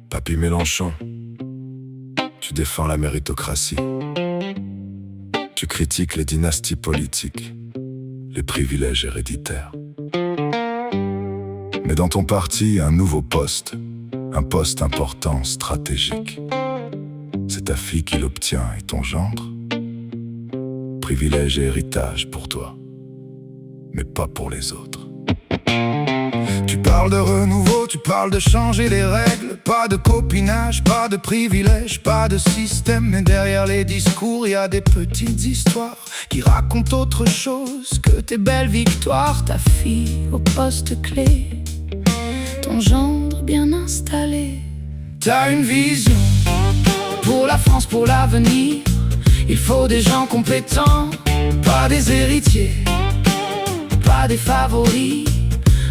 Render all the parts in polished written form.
Papy Mélenchon, tu défends la méritocratie. Tu critiques les dynasties politiques, les privilèges héréditaires. Mais dans ton parti, un nouveau poste, un poste important, stratégique. C'est ta fille qui l'obtient et ton gendre. Privilège et héritage pour toi, mais pas pour les autres. Tu parles de renouveau, tu parles de changer les règles. Pas de copinage, pas de privilèges, pas de système. Mais derrière les discours, y a des petites histoires qui racontent autre chose que tes belles victoires. Ta fille au poste clé, ton gendre bien installé. T'as une vision pour la France, pour l'avenir. Il faut des gens compétents, pas des héritiers, pas des favoris,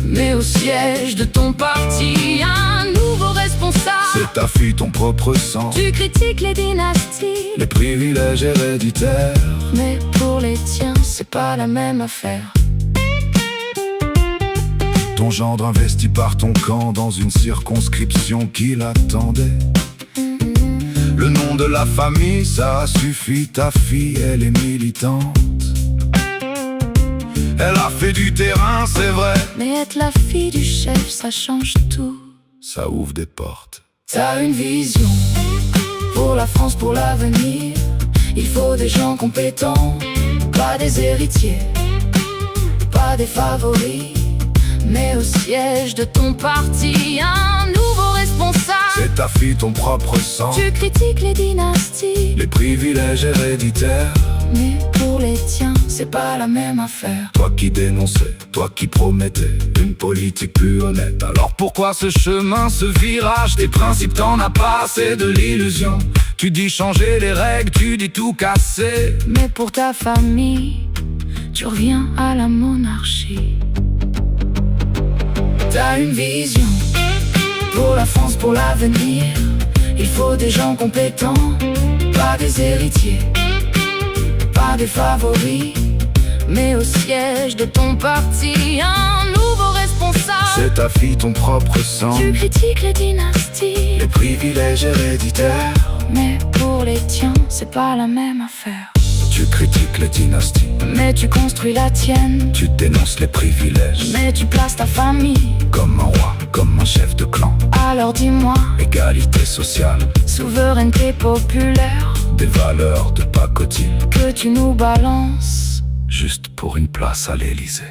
mais au siège de ton parti, un nouveau responsable. C'est ta fille, ton propre sang. Tu critiques les dynasties, les privilèges héréditaires, mais pour les tiens, c'est pas la même affaire. Ton gendre investi par ton camp dans une circonscription qui l'attendait. Le nom de la famille, ça suffit, ta fille, elle est militante. Elle a fait du terrain, c'est vrai, mais être la fille du chef, ça change tout. Ça ouvre des portes. T'as une vision pour la France, pour l'avenir. Il faut des gens compétents, pas des héritiers, pas des favoris, mais au siège de ton parti, un nouveau responsable. C'est ta fille, ton propre sang. Tu critiques les dynasties, les privilèges héréditaires, mais pour les tiens, c'est pas la même affaire. Toi qui dénonçais, toi qui promettais une politique plus honnête. Alors pourquoi ce chemin, ce virage? Tes principes, t'en as pas assez de l'illusion. Tu dis changer les règles, tu dis tout casser, mais pour ta famille, tu reviens à la monarchie. T'as une vision pour la France, pour l'avenir. Il faut des gens compétents, pas des héritiers, pas des favoris, mais au siège de ton parti, un nouveau responsable. C'est ta fille, ton propre sang. Tu critiques les dynasties, les privilèges héréditaires, mais pour les tiens, c'est pas la même affaire. Tu critiques les dynasties, mais tu construis la tienne. Tu dénonces les privilèges, mais tu places ta famille comme un roi, comme un chef de clan. Alors dis-moi, égalité sociale, souveraineté populaire, des valeurs de pacotille que tu nous balances juste pour une place à l'Élysée.